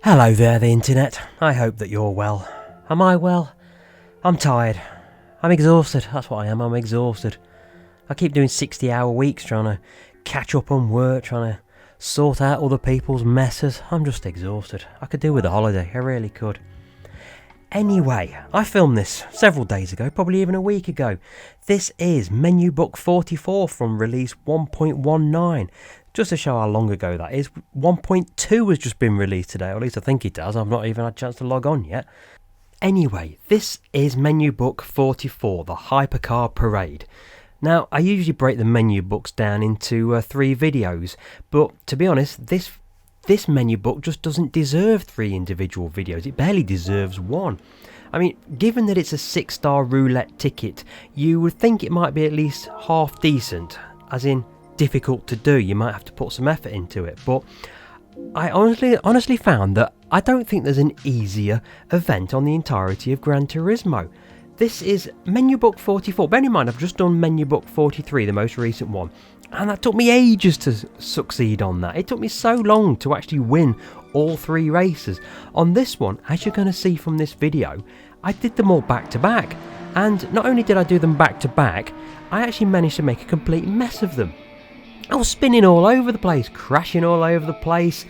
Hello there, the internet. I hope that you're well. Am I well? I'm tired. I'm exhausted. That's what I am. I'm exhausted. I keep doing 60-hour weeks trying to catch up on work, trying to sort out other people's messes. I'm just exhausted. I could do with a holiday. I really could. Anyway, I filmed this several days ago, probably even a week ago. This is Menu Book 44 from release 1.19. Just to show how long ago that is, 1.2 has just been released today, or at least I think it has. I've not even had a chance to log on yet. Anyway, this is Menu Book 44, the Hypercar Parade. Now, I usually break the menu books down into 3 videos, but to be honest, this menu book just doesn't deserve 3 individual videos. It barely deserves 1. I mean, given that it's a 6-star roulette ticket, you would think it might be at least half decent, as in difficult to do. You might have to put some effort into it, but I honestly found that I don't think there's an easier event on the entirety of Gran Turismo. This is Menu Book 44. Bear in mind, I've just done Menu Book 43, the most recent one, and that took me ages to succeed on that. It took me so long to actually win all 3 races. On this one, as you're going to see from this video, I did them all back to back, and not only did I do them back to back, I actually managed to make a complete mess of them. I was spinning all over the place, crashing all over the place.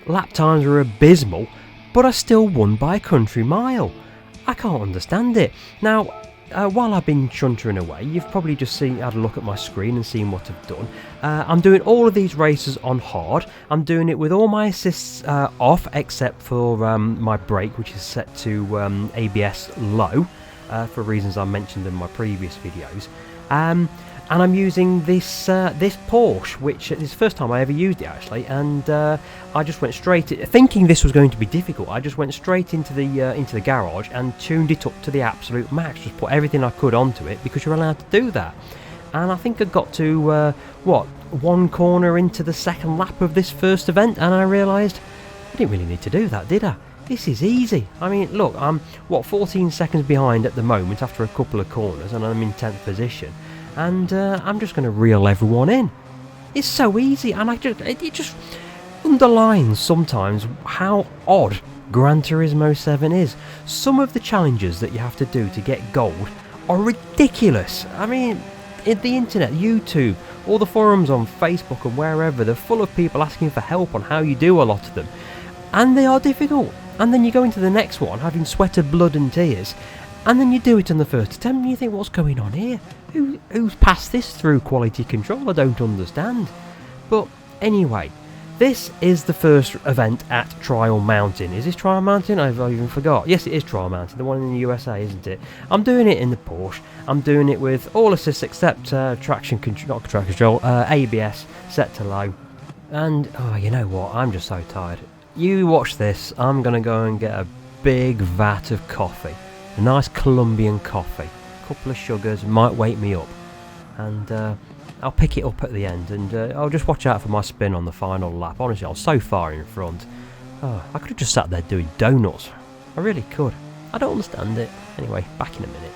Lap times were abysmal, but I still won by a country mile. I can't understand it. Now, while I've been chuntering away, you've probably just had a look at my screen and seen what I've done. I'm doing all of these races on hard. I'm doing it with all my assists off, except for my brake, which is set to ABS low, for reasons I mentioned in my previous videos. And I'm using this Porsche, which is the first time I ever used it actually, and I just went straight, thinking this was going to be difficult. I just went straight into the garage and tuned it up to the absolute max. Just put everything I could onto it, because you're allowed to do that. And I think I got to one corner into the second lap of this first event, and I realised I didn't really need to do that, did I? This is easy. I mean, look, I'm 14 seconds behind at the moment after a couple of corners, and I'm in 10th position. And I'm just going to reel everyone in. It's so easy, and it just underlines sometimes how odd Gran Turismo 7 is. Some of the challenges that you have to do to get gold are ridiculous. I mean, the internet, YouTube, all the forums on Facebook and wherever, they're full of people asking for help on how you do a lot of them. And they are difficult. And then you go into the next one, having sweated blood and tears, and then you do it on the first attempt and you think, what's going on here? Who's passed this through quality control? I don't understand. But anyway, this is the first event at Trial Mountain. Is this Trial Mountain? I've even forgot. Yes, it is Trial Mountain, the one in the USA, isn't it? I'm doing it in the Porsche. I'm doing it with all assists except traction control, ABS set to low. And, oh, you know what? I'm just so tired. You watch this. I'm going to go and get a big vat of coffee. A nice Colombian coffee. Couple of sugars might wake me up, and I'll pick it up at the end, and I'll just watch out for my spin on the final lap. Honestly, I was so far in front. I could have just sat there doing donuts. I really could. I don't understand it. Anyway, back in a minute.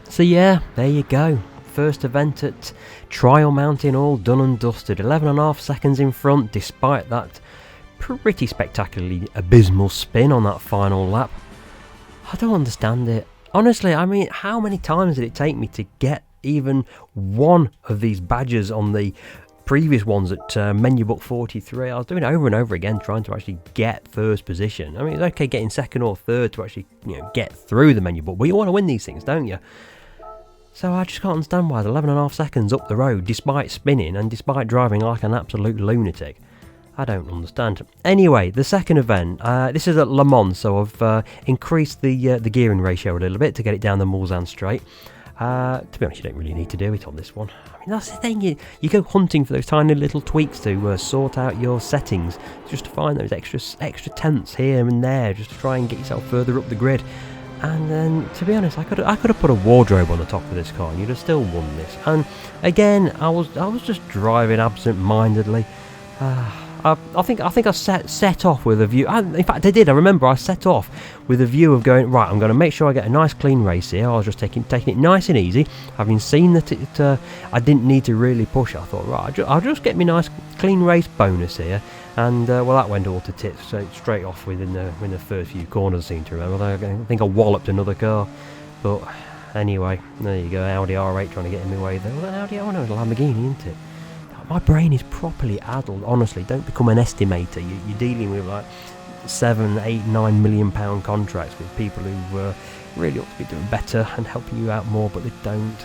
So yeah, there you go. First event at Trial Mountain all done and dusted. 11.5 seconds in front despite that pretty spectacularly abysmal spin on that final lap. I don't understand it. Honestly, I mean, how many times did it take me to get even one of these badges on the previous ones at menu book 43? I was doing it over and over again trying to actually get first position. I mean, it's okay getting second or third to actually, get through the menu book, but you want to win these things, don't you? So I just can't understand why it's 11.5 seconds up the road despite spinning and despite driving like an absolute lunatic. I don't understand. Anyway, the second event, this is at Le Mans, so I've increased the gearing ratio a little bit to get it down the Mulsanne straight. To be honest, you don't really need to do it on this one. I mean, that's the thing, you go hunting for those tiny little tweaks to sort out your settings, just to find those extra tenths here and there, just to try and get yourself further up the grid. And then, to be honest, I could have put a wardrobe on the top of this car, and you'd have still won this. And again, I was just driving absent-mindedly. I think I set off with a view. In fact, I did. I remember I set off with a view of going right. I'm going to make sure I get a nice clean race here. I was just taking it nice and easy. Having seen that I didn't need to really push, I thought right, I'll just get me nice clean race bonus here. And well, that went all to tits so straight off within the first few corners. I seem to remember. I think I walloped another car, but anyway, there you go. Audi R8 trying to get in my way there. Well, Audi, oh no, it's a Lamborghini, isn't it? My brain is properly addled, honestly. Don't become an estimator. You're dealing with like 7, 8, 9 million pound contracts with people who really ought to be doing better and helping you out more, but they don't.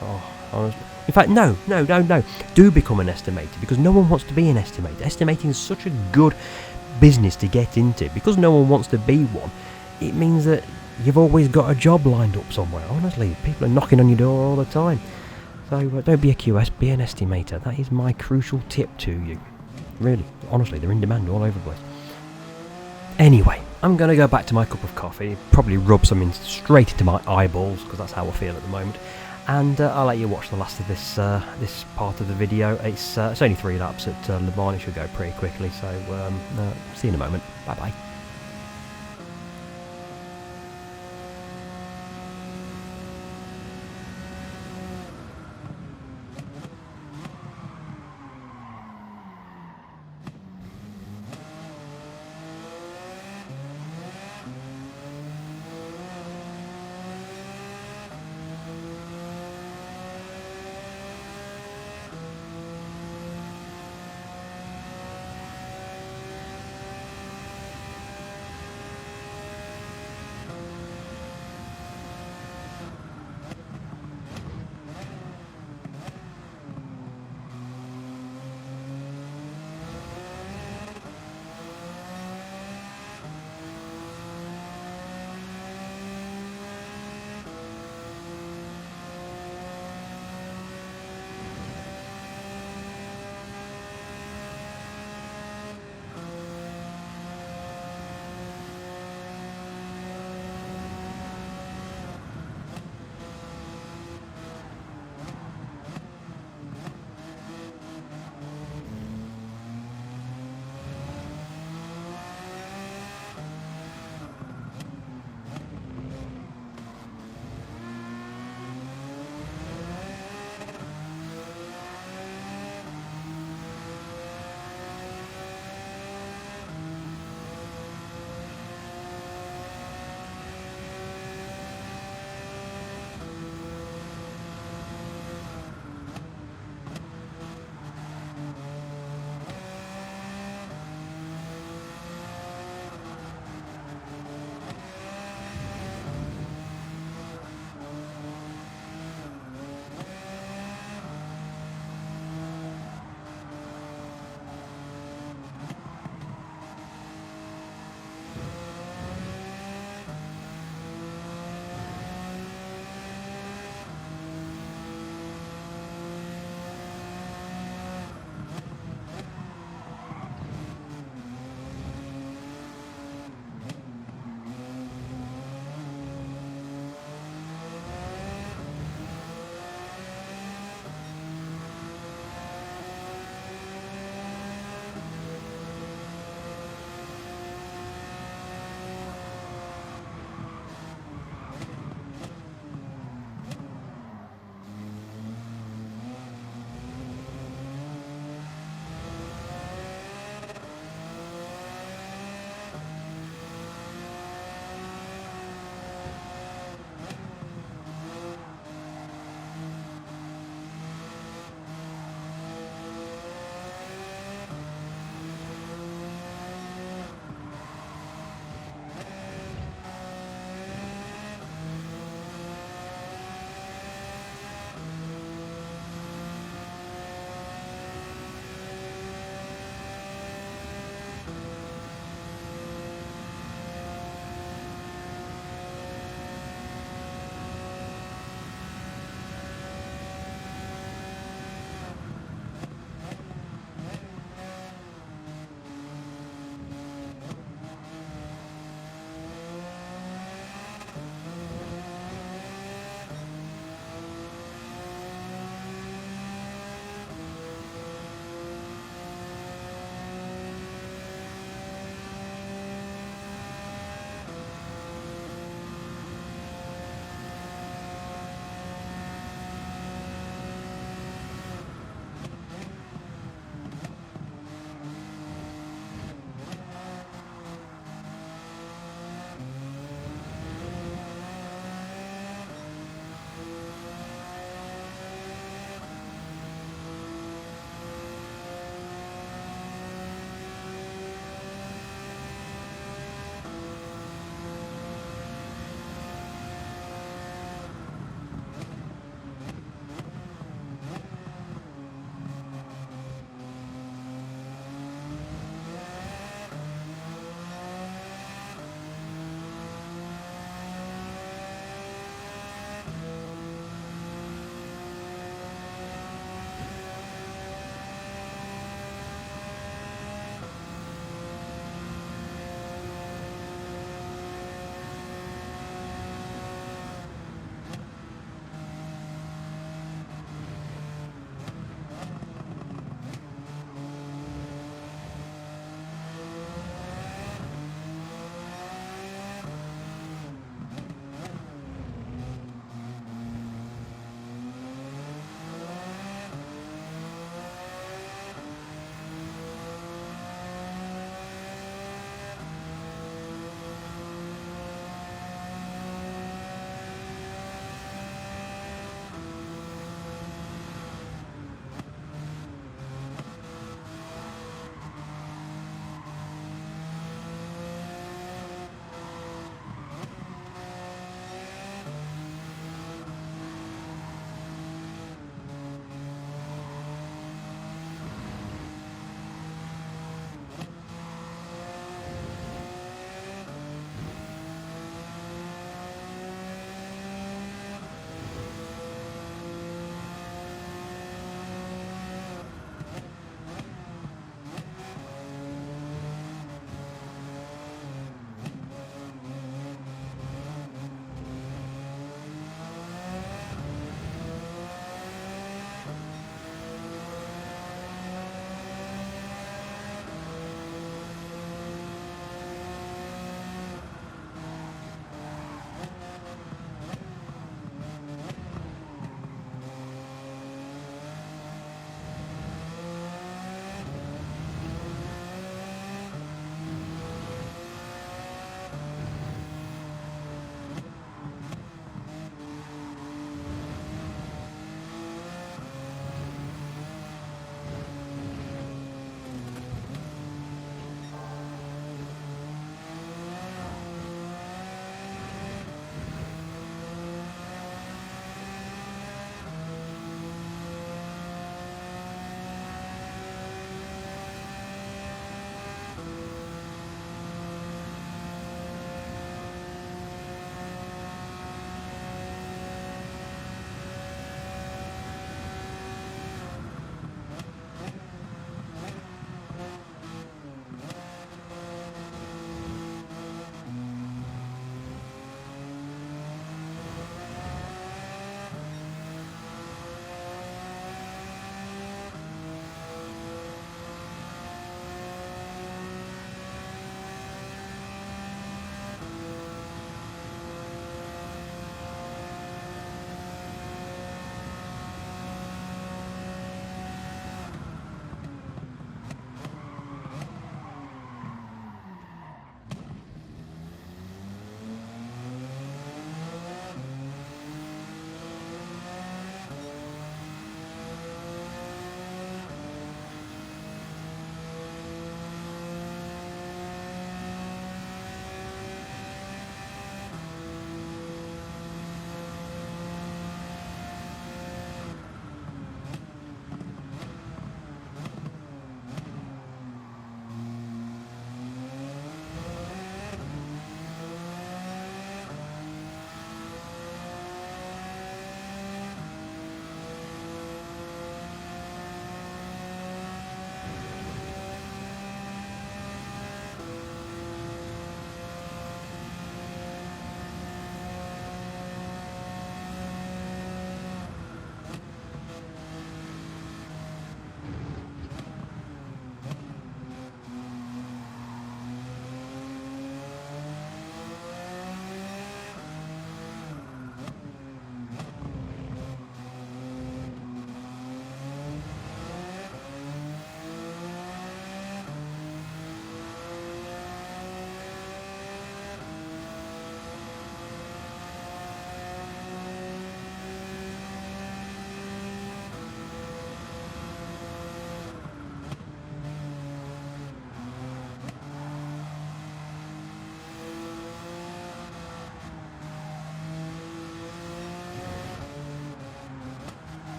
Oh, honestly. In fact, no. Do become an estimator, because no one wants to be an estimator. Estimating is such a good business to get into. Because no one wants to be one, it means that you've always got a job lined up somewhere. Honestly, people are knocking on your door all the time. So don't be a QS, be an estimator. That is my crucial tip to you. Really, honestly, they're in demand all over the place. Anyway, I'm going to go back to my cup of coffee, probably rub something straight into my eyeballs, because that's how I feel at the moment. And I'll let you watch the last of this part of the video. It's only 3 laps at Le Mans. It should go pretty quickly, so see you in a moment. Bye-bye.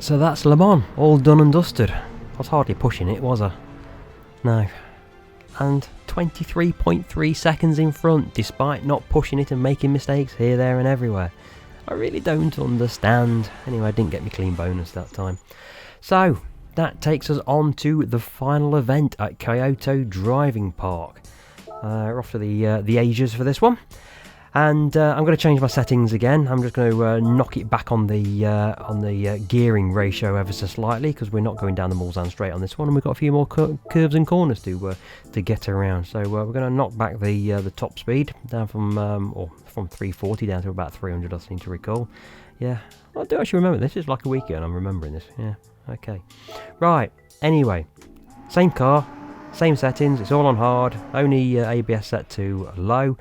So that's Le Mans, all done and dusted. I was hardly pushing it, was I? No. And 23.3 seconds in front, despite not pushing it and making mistakes here, there and everywhere. I really don't understand. Anyway, I didn't get my clean bonus that time. So, that takes us on to the final event at Kyoto Driving Park. We're off to the Asias for this one. And I'm going to change my settings again. I'm just going to knock it back on the gearing ratio ever so slightly, because we're not going down the Mulsanne straight on this one, and we've got a few more curves and corners to get around. So we're going to knock back the top speed down from 340 down to about 300, I seem to recall. Yeah, I do actually remember this. It's like a week ago and I'm remembering this. Yeah, okay. Right, anyway, same car, same settings, it's all on hard, only ABS set to low.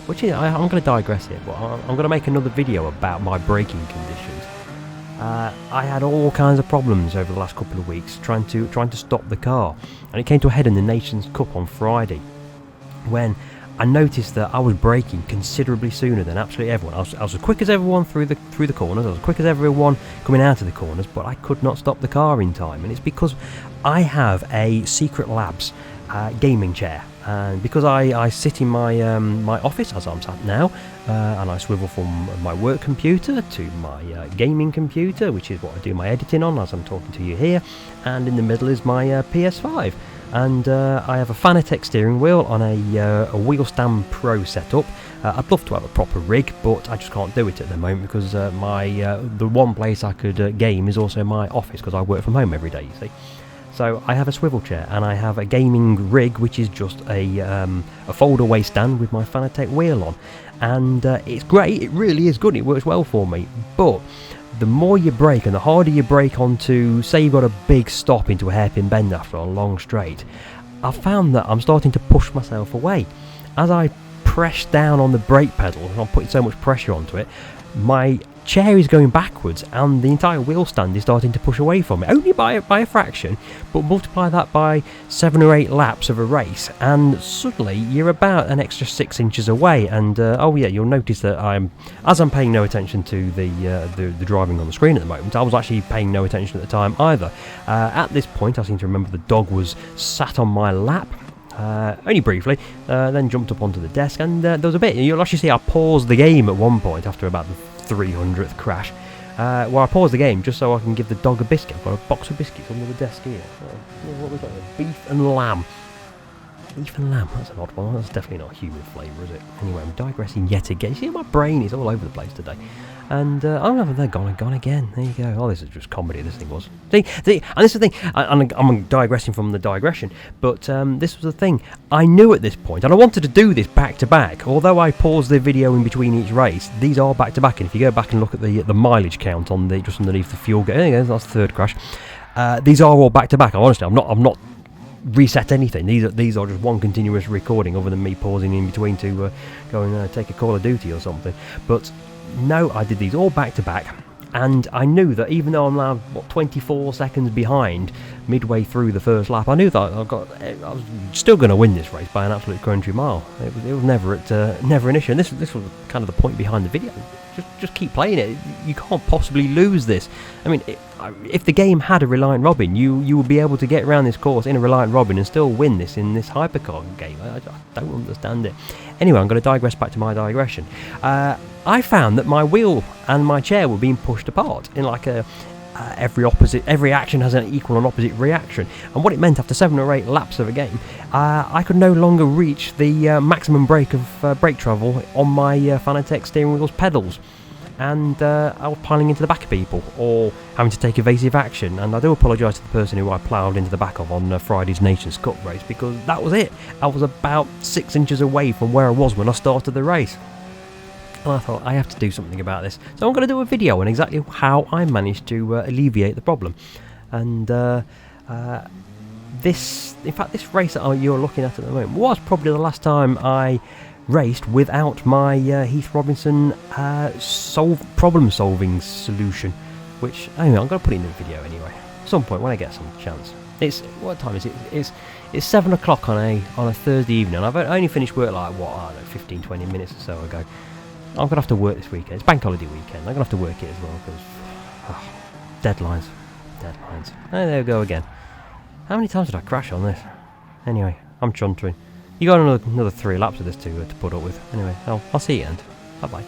Which is, I'm going to digress here, but I'm going to make another video about my braking conditions. I had all kinds of problems over the last couple of weeks trying to stop the car, and it came to a head in the Nations Cup on Friday, when I noticed that I was braking considerably sooner than absolutely everyone. I was as quick as everyone through the corners, I was as quick as everyone coming out of the corners, but I could not stop the car in time, and it's because I have a Secret Labs gaming chair. And because I sit in my my office as I'm sat now, and I swivel from my work computer to my gaming computer, which is what I do my editing on as I'm talking to you here, and in the middle is my PS5. And I have a Fanatec steering wheel on a Wheel Stand Pro setup. I'd love to have a proper rig, but I just can't do it at the moment because the one place I could game is also my office, because I work from home every day, you see. So I have a swivel chair, and I have a gaming rig, which is just a fold-away stand with my Fanatec wheel on, and it's great. It really is good. It works well for me. But the more you brake and the harder you brake onto, say you've got a big stop into a hairpin bend after a long straight, I've found that I'm starting to push myself away. As I press down on the brake pedal, and I'm putting so much pressure onto it, my chair is going backwards and the entire wheel stand is starting to push away from me, only by a fraction, but multiply that by 7 or 8 laps of a race and suddenly you're about an extra 6 inches away. And oh yeah, you'll notice that as I'm paying no attention to the driving on the screen at the moment, I was actually paying no attention at the time either. At this point I seem to remember the dog was sat on my lap, only briefly, then jumped up onto the desk, and there was a bit, you'll actually see I paused the game at one point after about the 300th crash, where I paused the game just so I can give the dog a biscuit. I've got a box of biscuits under the desk here. What we've got here? Beef and lamb. Beef and lamb, that's an odd one. That's definitely not human flavour, is it? Anyway, I'm digressing yet again. You see, my brain is all over the place today. And oh, they're gone again. There you go. Oh, this is just comedy, this thing was. See, and this is the thing, I'm digressing from the digression, but this was the thing. I knew at this point, and I wanted to do this back to back, although I paused the video in between each race, these are back to back, and if you go back and look at the mileage count on just underneath the fuel gauge, there you go, that's the third crash. These are all back to back. Honestly, I'm not reset anything. These are just one continuous recording, other than me pausing in between to go and take a Call of Duty or something. But no, I did these all back to back, and I knew that even though I'm now 24 seconds behind midway through the first lap, I knew that I was still going to win this race by an absolute country mile. It was never an issue, and this was kind of the point behind the video. Just keep playing it. You can't possibly lose this. I mean, if the game had a Reliant Robin, you would be able to get around this course in a Reliant Robin and still win this in this Hypercar game. I don't understand it. Anyway, I'm going to digress back to my digression. I found that my wheel and my chair were being pushed apart in like every action has an equal and opposite reaction, and what it meant after 7 or 8 laps of a game, I could no longer reach the maximum brake travel on my Fanatec steering wheel's pedals, and I was piling into the back of people or having to take evasive action. And I do apologise to the person who I ploughed into the back of on Friday's Nations Cup race, because that was it. I was about 6 inches away from where I was when I started the race. And I thought, I have to do something about this. So I'm going to do a video on exactly how I managed to alleviate the problem. And this race that you're looking at the moment was probably the last time I raced without my Heath Robinson problem-solving solution. Which, anyway, I'm going to put it in the video anyway. At some point when I get some chance. What time is it? It's 7 o'clock on a Thursday evening. I've only finished work like, 15-20 minutes or so ago. I'm going to have to work this weekend. It's bank holiday weekend. I'm going to have to work it as well, because Deadlines. Deadlines. And there we go again. How many times did I crash on this? Anyway, I'm chuntering. You got another 3 laps of this to put up with. Anyway, I'll see you end. Bye bye.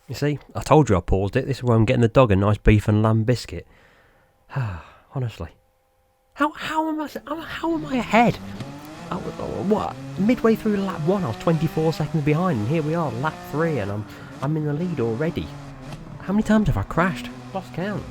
You see, I told you I paused it. This is where I'm getting the dog a nice beef and lamb biscuit. Honestly. How am I ahead? What? Midway through lap 1 I was 24 seconds behind, and here we are, lap 3, and I'm in the lead already. How many times have I crashed? Lost count.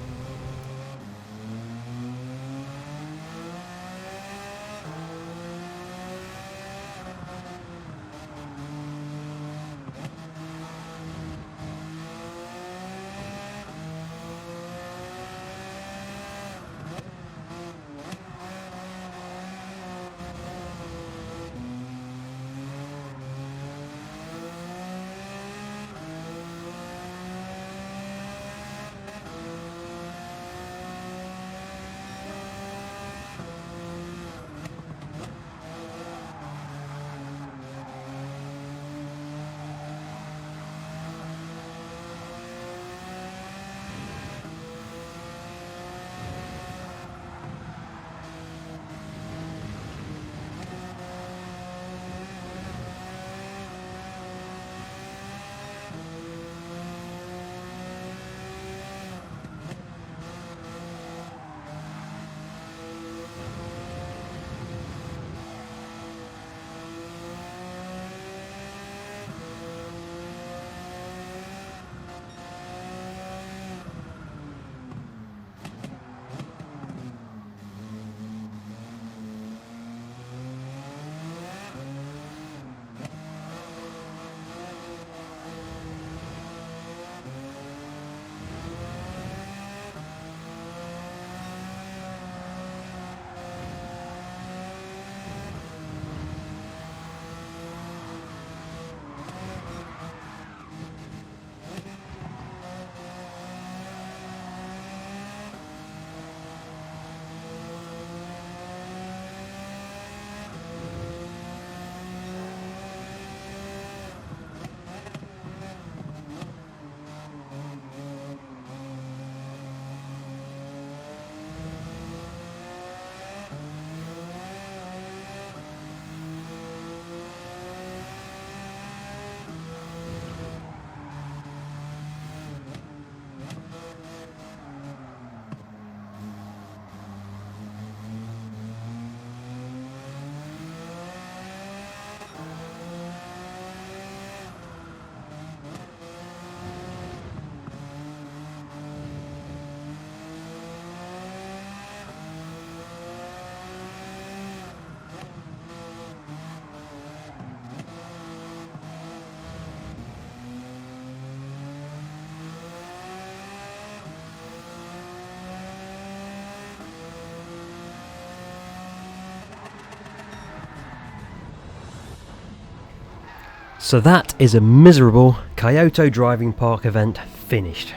So that is a miserable Kyoto driving park event finished.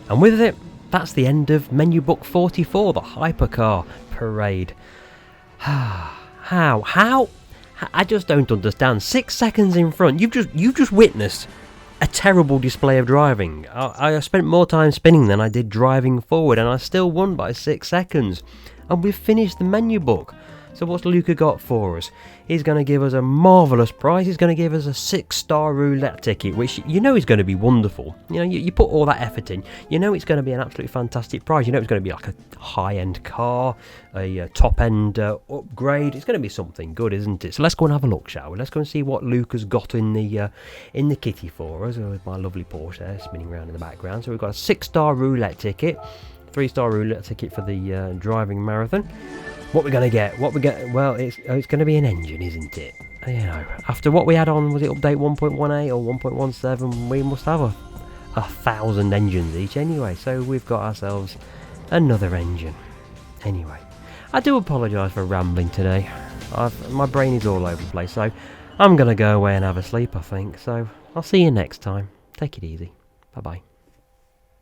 And with it, that's the end of menu book 44, the Hypercar Parade. How? I just don't understand. 6 seconds in front. You've just witnessed a terrible display of driving. I spent more time spinning than I did driving forward, and I still won by 6 seconds. And we've finished the menu book. So what's Luca got for us? He's going to give us a marvellous prize. He's going to give us a 6-star roulette ticket, which you know is going to be wonderful. You know, you put all that effort in. You know it's going to be an absolutely fantastic prize. You know it's going to be like a high-end car, a top-end upgrade. It's going to be something good, isn't it? So let's go and have a look, shall we? Let's go and see what Luca's got in the kitty for us, with my lovely Porsche there spinning around in the background. So we've got a 6-star roulette ticket, 3-star roulette ticket for the driving marathon. What we're going to get? Well, it's going to be an engine, isn't it? You know, after what we had on, was it update 1.18 or 1.17? We must have 1,000 engines each anyway. So we've got ourselves another engine. Anyway, I do apologise for rambling today. My brain is all over the place, so I'm going to go away and have a sleep, I think. So I'll see you next time. Take it easy. Bye-bye.